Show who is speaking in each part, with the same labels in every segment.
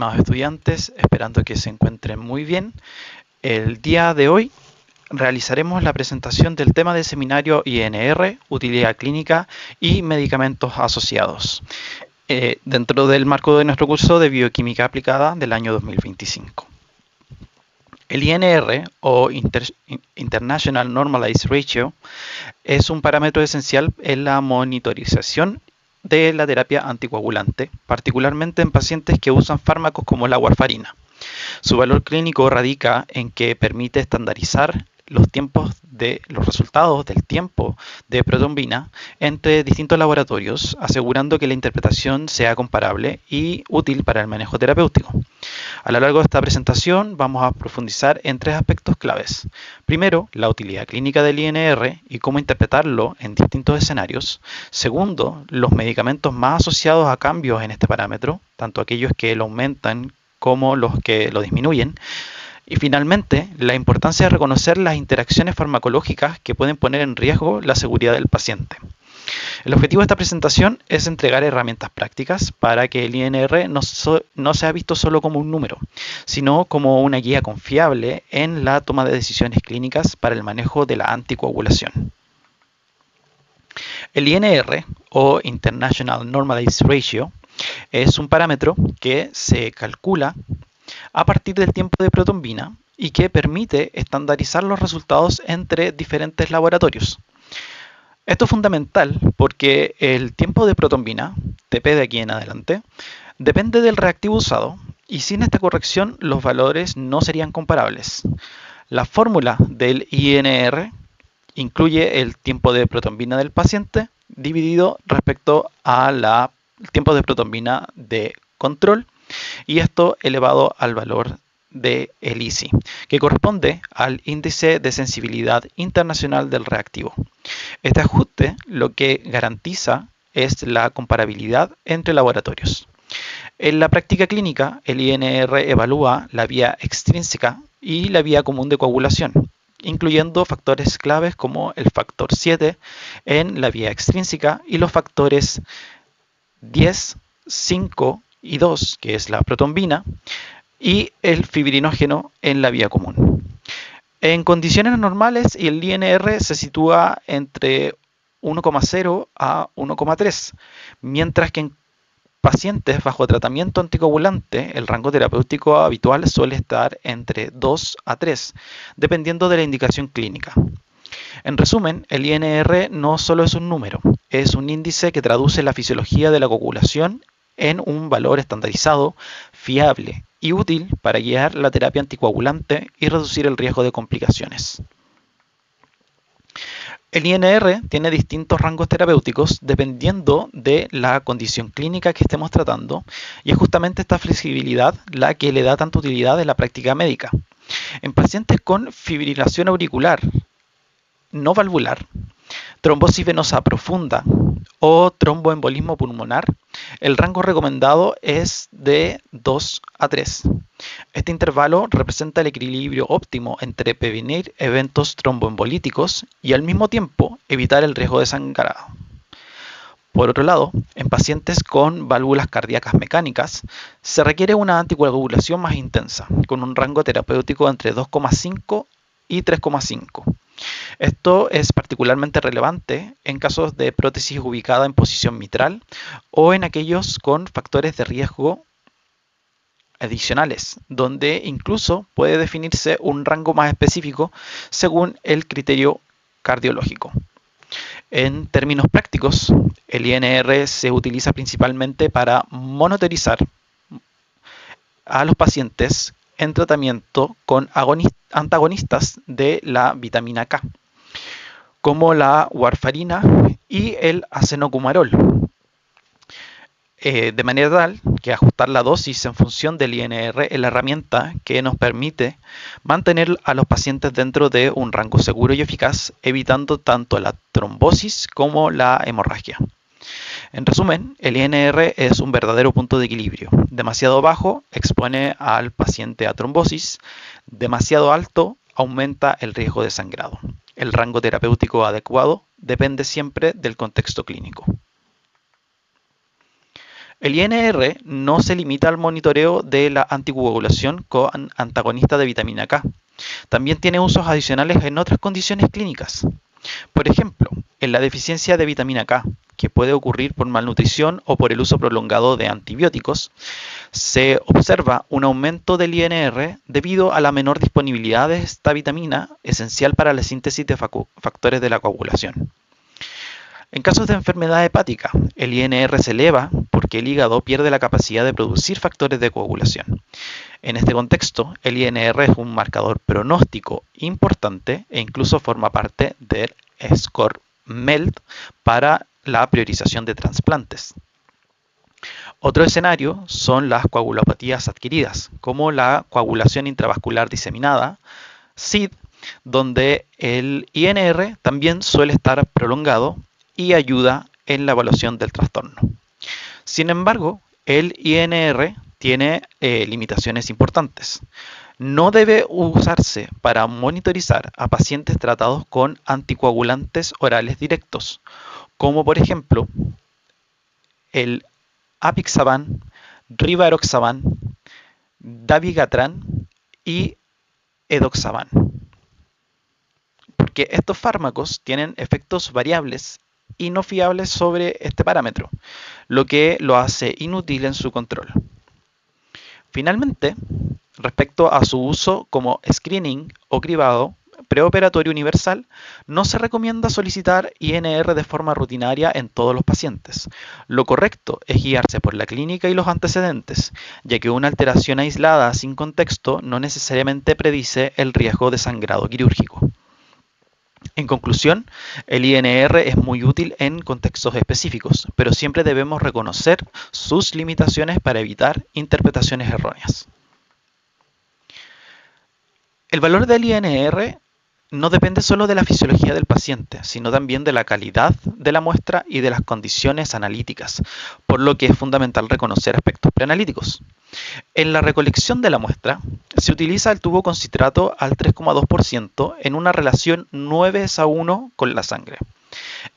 Speaker 1: estimados estudiantes, esperando que se encuentren muy bien. El día de hoy realizaremos la presentación del tema del seminario INR, utilidad clínica y medicamentos asociados, dentro del marco de nuestro curso de bioquímica aplicada del año 2025. El INR, o International Normalized Ratio, es un parámetro esencial en la monitorización de la terapia anticoagulante, particularmente en pacientes que usan fármacos como la warfarina. Su valor clínico radica en que permite estandarizar los resultados del tiempo de protrombina entre distintos laboratorios, asegurando que la interpretación sea comparable y útil para el manejo terapéutico. A lo largo de esta presentación vamos a profundizar en tres aspectos claves. Primero, la utilidad clínica del INR y cómo interpretarlo en distintos escenarios. Segundo, los medicamentos más asociados a cambios en este parámetro, tanto aquellos que lo aumentan como los que lo disminuyen. Y finalmente, la importancia de reconocer las interacciones farmacológicas que pueden poner en riesgo la seguridad del paciente. El objetivo de esta presentación es entregar herramientas prácticas para que el INR no sea visto solo como un número, sino como una guía confiable en la toma de decisiones clínicas para el manejo de la anticoagulación. El INR, o International Normalized Ratio, es un parámetro que se calcula a partir del tiempo de protrombina y que permite estandarizar los resultados entre diferentes laboratorios. Esto es fundamental porque el tiempo de protrombina, TP de aquí en adelante, depende del reactivo usado y sin esta corrección los valores no serían comparables. La fórmula del INR incluye el tiempo de protrombina del paciente dividido respecto al tiempo de protrombina de control, y esto elevado al valor del ISI, que corresponde al índice de sensibilidad internacional del reactivo. Este ajuste lo que garantiza es la comparabilidad entre laboratorios. En la práctica clínica, el INR evalúa la vía extrínseca y la vía común de coagulación, incluyendo factores claves como el factor 7 en la vía extrínseca y los factores 10, 5 y 2, que es la protrombina, y el fibrinógeno en la vía común. En condiciones normales, el INR se sitúa entre 1,0 a 1,3, mientras que en pacientes bajo tratamiento anticoagulante, el rango terapéutico habitual suele estar entre 2 a 3, dependiendo de la indicación clínica. En resumen, el INR no solo es un número, es un índice que traduce la fisiología de la coagulación en un valor estandarizado, fiable y útil para guiar la terapia anticoagulante y reducir el riesgo de complicaciones. El INR tiene distintos rangos terapéuticos dependiendo de la condición clínica que estemos tratando, y es justamente esta flexibilidad la que le da tanta utilidad en la práctica médica. En pacientes con fibrilación auricular no valvular, trombosis venosa profunda o tromboembolismo pulmonar, el rango recomendado es de 2 a 3. Este intervalo representa el equilibrio óptimo entre prevenir eventos tromboembolíticos y al mismo tiempo evitar el riesgo de sangrado. Por otro lado, en pacientes con válvulas cardíacas mecánicas, se requiere una anticoagulación más intensa, con un rango terapéutico entre 2,5 y 3,5. Esto es particularmente relevante en casos de prótesis ubicada en posición mitral o en aquellos con factores de riesgo adicionales, donde incluso puede definirse un rango más específico según el criterio cardiológico. En términos prácticos, el INR se utiliza principalmente para monitorizar a los pacientes en tratamiento con antagonistas de la vitamina K, como la warfarina y el acenocumarol, de manera tal que ajustar la dosis en función del INR es la herramienta que nos permite mantener a los pacientes dentro de un rango seguro y eficaz, evitando tanto la trombosis como la hemorragia. En resumen, el INR es un verdadero punto de equilibrio. Demasiado bajo expone al paciente a trombosis, demasiado alto aumenta el riesgo de sangrado. El rango terapéutico adecuado depende siempre del contexto clínico. El INR no se limita al monitoreo de la anticoagulación con antagonistas de vitamina K. También tiene usos adicionales en otras condiciones clínicas. Por ejemplo, en la deficiencia de vitamina K, que puede ocurrir por malnutrición o por el uso prolongado de antibióticos, se observa un aumento del INR debido a la menor disponibilidad de esta vitamina esencial para la síntesis de factores de la coagulación. En casos de enfermedad hepática, el INR se eleva porque el hígado pierde la capacidad de producir factores de coagulación. En este contexto, el INR es un marcador pronóstico importante e incluso forma parte del score MELD para la priorización de trasplantes. Otro escenario son las coagulopatías adquiridas, como la coagulación intravascular diseminada, SID, donde el INR también suele estar prolongado y ayuda en la evaluación del trastorno. Sin embargo, el INR tiene limitaciones importantes. No debe usarse para monitorizar a pacientes tratados con anticoagulantes orales directos, como por ejemplo el apixaban, rivaroxaban, dabigatran y edoxaban, porque estos fármacos tienen efectos variables y no fiables sobre este parámetro, lo que lo hace inútil en su control. Finalmente, respecto a su uso como screening o cribado preoperatorio universal, no se recomienda solicitar INR de forma rutinaria en todos los pacientes. Lo correcto es guiarse por la clínica y los antecedentes, ya que una alteración aislada sin contexto no necesariamente predice el riesgo de sangrado quirúrgico. En conclusión, el INR es muy útil en contextos específicos, pero siempre debemos reconocer sus limitaciones para evitar interpretaciones erróneas. El valor del INR no depende solo de la fisiología del paciente, sino también de la calidad de la muestra y de las condiciones analíticas, por lo que es fundamental reconocer aspectos preanalíticos. En la recolección de la muestra, se utiliza el tubo con citrato al 3,2% en una relación 9:1 con la sangre.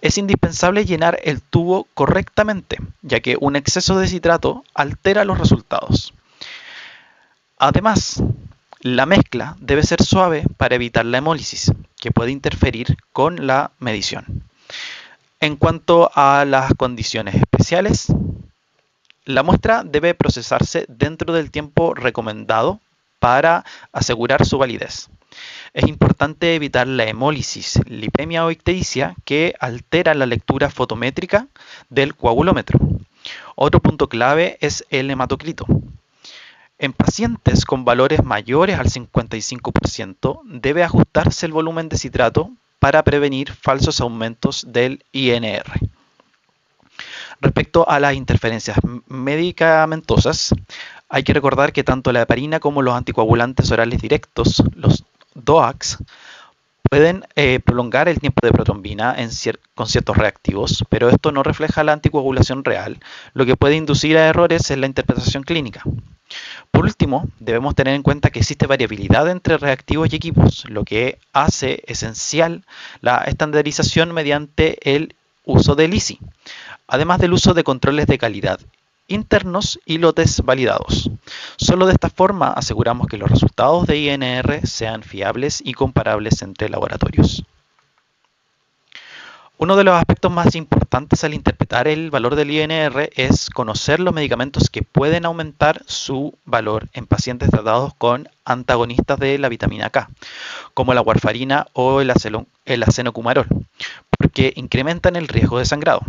Speaker 1: Es indispensable llenar el tubo correctamente, ya que un exceso de citrato altera los resultados. Además, la mezcla debe ser suave para evitar la hemólisis, que puede interferir con la medición. En cuanto a las condiciones especiales, la muestra debe procesarse dentro del tiempo recomendado para asegurar su validez. Es importante evitar la hemólisis, lipemia o ictericia que altera la lectura fotométrica del coagulómetro. Otro punto clave es el hematocrito. En pacientes con valores mayores al 55% debe ajustarse el volumen de citrato para prevenir falsos aumentos del INR. Respecto a las interferencias medicamentosas, hay que recordar que tanto la heparina como los anticoagulantes orales directos, los DOACs, pueden prolongar el tiempo de protrombina con ciertos reactivos, pero esto no refleja la anticoagulación real, lo que puede inducir a errores en la interpretación clínica. Por último, debemos tener en cuenta que existe variabilidad entre reactivos y equipos, lo que hace esencial la estandarización mediante el uso del ISI, además del uso de controles de calidad internos y lotes validados. Solo de esta forma aseguramos que los resultados de INR sean fiables y comparables entre laboratorios. Uno de los aspectos más importantes al interpretar el valor del INR es conocer los medicamentos que pueden aumentar su valor en pacientes tratados con antagonistas de la vitamina K, como la warfarina o el acenocumarol, porque incrementan el riesgo de sangrado.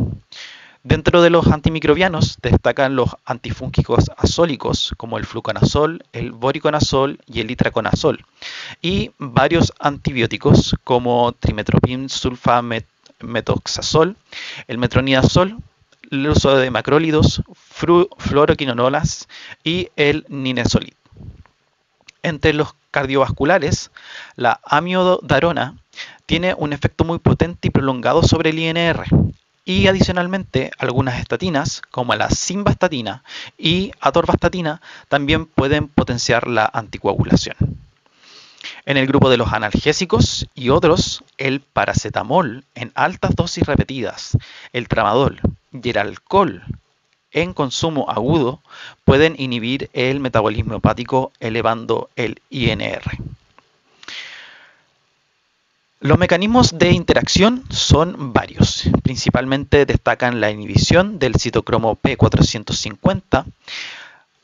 Speaker 1: Dentro de los antimicrobianos destacan los antifúngicos azólicos como el fluconazol, el voriconazol y el itraconazol, y varios antibióticos como trimetoprim sulfametoxazol, el metronidazol, el uso de macrólidos, fluoroquinonolas y el ninesolid. Entre los cardiovasculares, la amiodarona tiene un efecto muy potente y prolongado sobre el INR. Y adicionalmente, algunas estatinas, como la simvastatina y atorvastatina, también pueden potenciar la anticoagulación. En el grupo de los analgésicos y otros, el paracetamol en altas dosis repetidas, el tramadol y el alcohol en consumo agudo pueden inhibir el metabolismo hepático elevando el INR. Los mecanismos de interacción son varios. Principalmente destacan la inhibición del citocromo P450,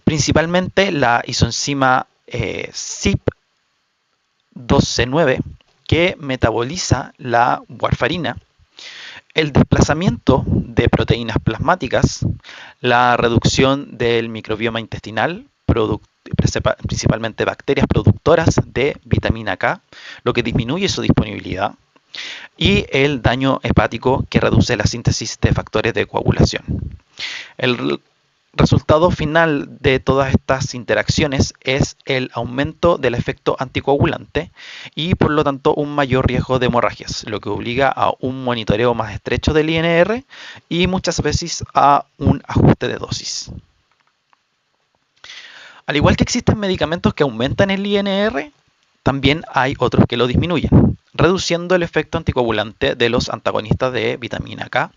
Speaker 1: principalmente la isoenzima CYP2C9, que metaboliza la warfarina, el desplazamiento de proteínas plasmáticas, la reducción del microbioma intestinal, principalmente bacterias productoras de vitamina K, lo que disminuye su disponibilidad, y el daño hepático, que reduce la síntesis de factores de coagulación. El resultado final de todas estas interacciones es el aumento del efecto anticoagulante y por lo tanto un mayor riesgo de hemorragias, lo que obliga a un monitoreo más estrecho del INR y muchas veces a un ajuste de dosis. Al igual que existen medicamentos que aumentan el INR, también hay otros que lo disminuyen, reduciendo el efecto anticoagulante de los antagonistas de vitamina K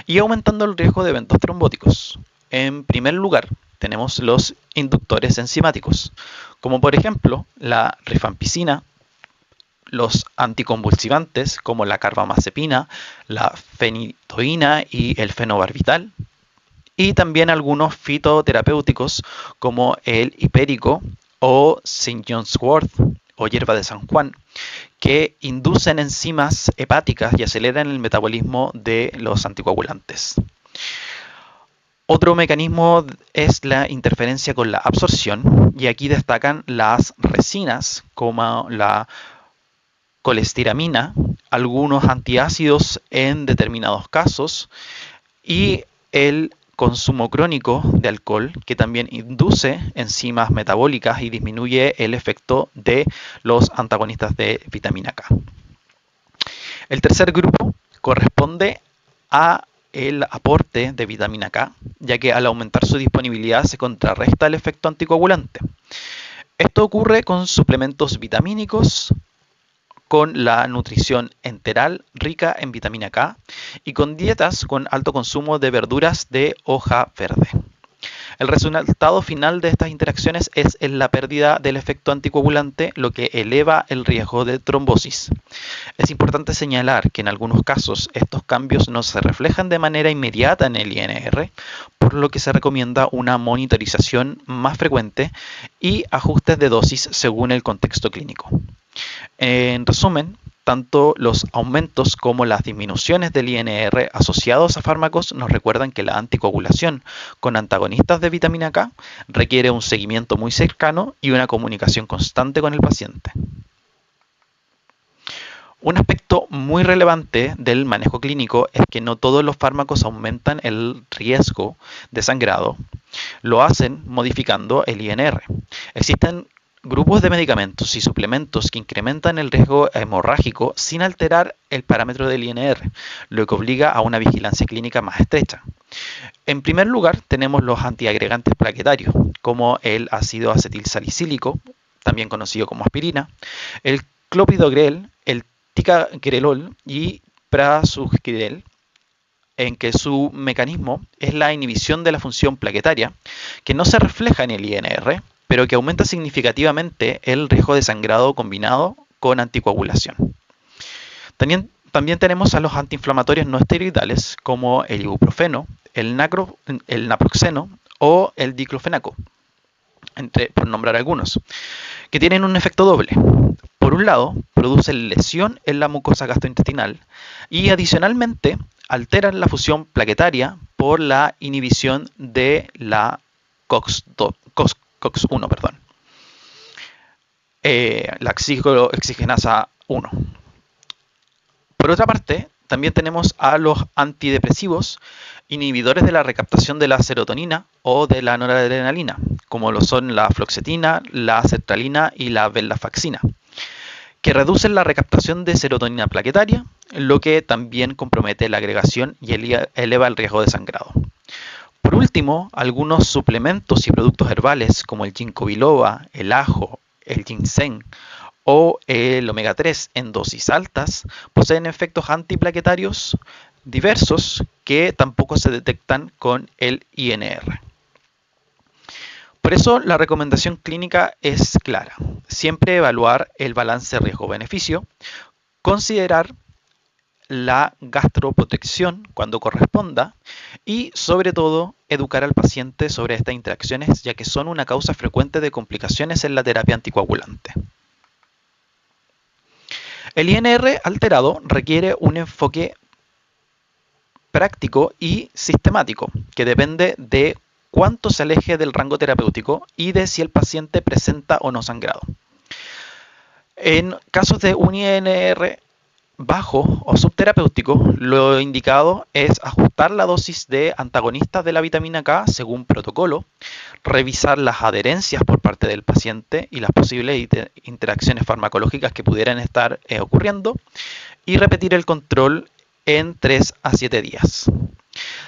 Speaker 1: y aumentando el riesgo de eventos trombóticos. En primer lugar, tenemos los inductores enzimáticos, como por ejemplo la rifampicina, los anticonvulsivantes como la carbamazepina, la fenitoína y el fenobarbital, y también algunos fitoterapéuticos como el hipérico o St. John's wort o hierba de San Juan, que inducen enzimas hepáticas y aceleran el metabolismo de los anticoagulantes. Otro mecanismo es la interferencia con la absorción, y aquí destacan las resinas como la colestiramina, algunos antiácidos en determinados casos y el consumo crónico de alcohol, que también induce enzimas metabólicas y disminuye el efecto de los antagonistas de vitamina K. El tercer grupo corresponde a el aporte de vitamina K, ya que al aumentar su disponibilidad se contrarresta el efecto anticoagulante. Esto ocurre con suplementos vitamínicos, con la nutrición enteral rica en vitamina K y con dietas con alto consumo de verduras de hoja verde. El resultado final de estas interacciones es la pérdida del efecto anticoagulante, lo que eleva el riesgo de trombosis. Es importante señalar que en algunos casos estos cambios no se reflejan de manera inmediata en el INR, por lo que se recomienda una monitorización más frecuente y ajustes de dosis según el contexto clínico. En resumen, tanto los aumentos como las disminuciones del INR asociados a fármacos nos recuerdan que la anticoagulación con antagonistas de vitamina K requiere un seguimiento muy cercano y una comunicación constante con el paciente. Un aspecto muy relevante del manejo clínico es que no todos los fármacos aumentan el riesgo de sangrado, lo hacen modificando el INR. Existen grupos de medicamentos y suplementos que incrementan el riesgo hemorrágico sin alterar el parámetro del INR, lo que obliga a una vigilancia clínica más estrecha. En primer lugar, tenemos los antiagregantes plaquetarios, como el ácido acetilsalicílico, también conocido como aspirina, el clopidogrel, el ticagrelol y prasugrel, en que su mecanismo es la inhibición de la función plaquetaria, que no se refleja en el INR, pero que aumenta significativamente el riesgo de sangrado combinado con anticoagulación. También tenemos a los antiinflamatorios no esteroidales como el ibuprofeno, el naproxeno o el diclofenaco, por nombrar algunos, que tienen un efecto doble. Por un lado, producen lesión en la mucosa gastrointestinal y adicionalmente alteran la función plaquetaria por la inhibición de la COX-1, la oxigenasa 1. Por otra parte, también tenemos a los antidepresivos inhibidores de la recaptación de la serotonina o de la noradrenalina, como lo son la fluoxetina, la sertralina y la venlafaxina, que reducen la recaptación de serotonina plaquetaria, lo que también compromete la agregación y eleva el riesgo de sangrado. Por último, algunos suplementos y productos herbales como el ginkgo biloba, el ajo, el ginseng o el omega 3 en dosis altas poseen efectos antiplaquetarios diversos que tampoco se detectan con el INR. Por eso la recomendación clínica es clara. Siempre evaluar el balance riesgo-beneficio, considerar la gastroprotección cuando corresponda y, sobre todo, educar al paciente sobre estas interacciones, ya que son una causa frecuente de complicaciones en la terapia anticoagulante. El INR alterado requiere un enfoque práctico y sistemático, que depende de cuánto se aleje del rango terapéutico y de si el paciente presenta o no sangrado. En casos de un INR bajo o subterapéutico, lo indicado es ajustar la dosis de antagonistas de la vitamina K según protocolo, revisar las adherencias por parte del paciente y las posibles interacciones farmacológicas que pudieran estar ocurriendo y repetir el control en 3 a 7 días.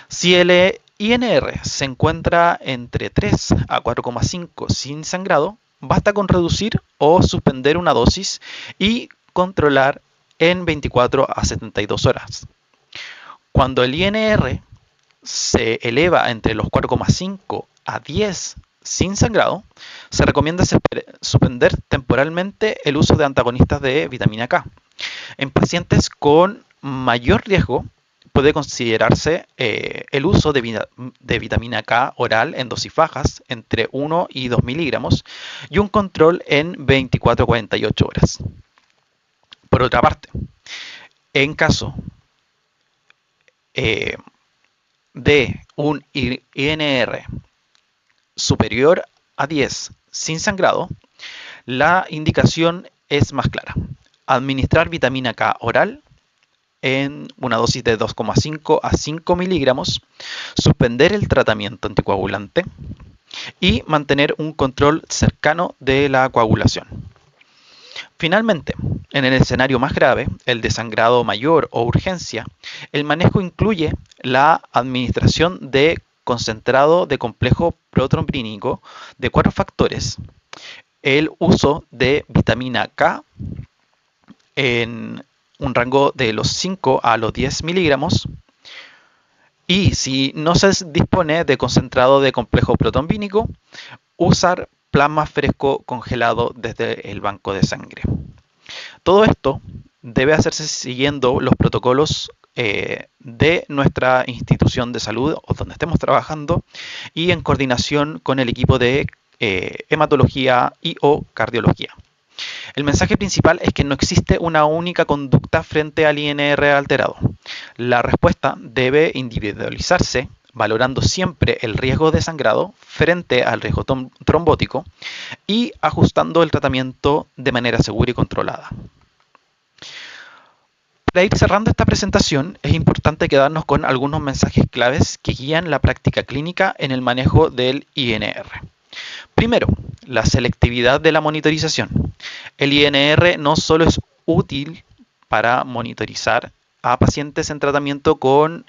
Speaker 1: Si el INR se encuentra entre 3 a 4,5 sin sangrado, basta con reducir o suspender una dosis y controlar en 24 a 72 horas. Cuando el INR se eleva entre los 4,5 a 10 sin sangrado, se recomienda suspender temporalmente el uso de antagonistas de vitamina K. En pacientes con mayor riesgo, puede considerarse el uso de vitamina K oral en dosis bajas entre 1 y 2 miligramos y un control en 24 a 48 horas. Por otra parte, en caso de un INR superior a 10 sin sangrado, la indicación es más clara. Administrar vitamina K oral en una dosis de 2,5 a 5 miligramos, suspender el tratamiento anticoagulante y mantener un control cercano de la coagulación. Finalmente, en el escenario más grave, el de sangrado mayor o urgencia, el manejo incluye la administración de concentrado de complejo protrombínico de 4 factores, el uso de vitamina K en un rango de los 5 a los 10 miligramos y si no se dispone de concentrado de complejo protrombínico, usar plasma fresco congelado desde el banco de sangre. Todo esto debe hacerse siguiendo los protocolos de nuestra institución de salud o donde estemos trabajando y en coordinación con el equipo de hematología y o cardiología. El mensaje principal es que no existe una única conducta frente al INR alterado. La respuesta debe individualizarse valorando siempre el riesgo de sangrado frente al riesgo trombótico y ajustando el tratamiento de manera segura y controlada. Para ir cerrando esta presentación, es importante quedarnos con algunos mensajes claves que guían la práctica clínica en el manejo del INR. Primero, la selectividad de la monitorización. El INR no solo es útil para monitorizar a pacientes en tratamiento con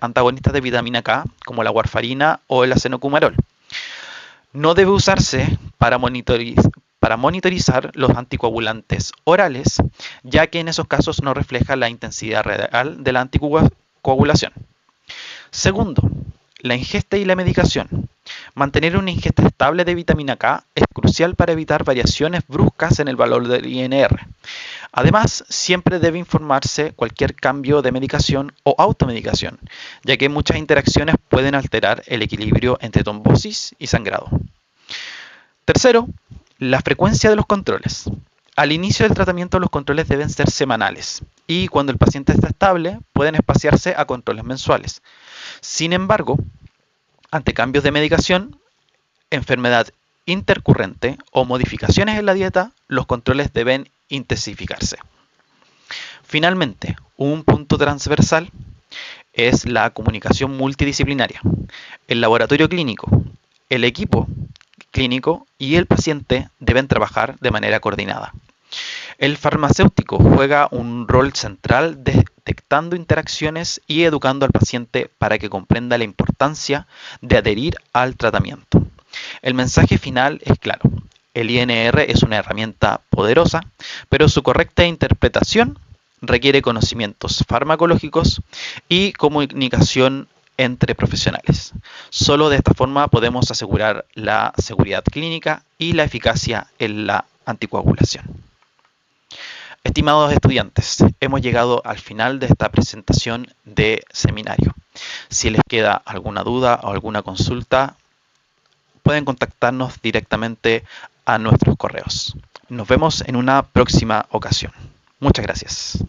Speaker 1: antagonistas de vitamina K, como la warfarina o el acenocumarol. No debe usarse para monitorizar los anticoagulantes orales, ya que en esos casos no refleja la intensidad real de la anticoagulación. Segundo, la ingesta y la medicación. Mantener una ingesta estable de vitamina K es crucial para evitar variaciones bruscas en el valor del INR. Además, siempre debe informarse cualquier cambio de medicación o automedicación, ya que muchas interacciones pueden alterar el equilibrio entre trombosis y sangrado. Tercero, la frecuencia de los controles. Al inicio del tratamiento los controles deben ser semanales y cuando el paciente está estable pueden espaciarse a controles mensuales. Sin embargo, ante cambios de medicación, enfermedad intercurrente o modificaciones en la dieta, los controles deben intensificarse. Finalmente, un punto transversal es la comunicación multidisciplinaria. El laboratorio clínico, el equipo clínico y el paciente deben trabajar de manera coordinada. El farmacéutico juega un rol central detectando interacciones y educando al paciente para que comprenda la importancia de adherir al tratamiento. El mensaje final es claro. El INR es una herramienta poderosa, pero su correcta interpretación requiere conocimientos farmacológicos y comunicación entre profesionales. Solo de esta forma podemos asegurar la seguridad clínica y la eficacia en la anticoagulación. Estimados estudiantes, hemos llegado al final de esta presentación de seminario. Si les queda alguna duda o alguna consulta, pueden contactarnos directamente a nuestros correos. Nos vemos en una próxima ocasión. Muchas gracias.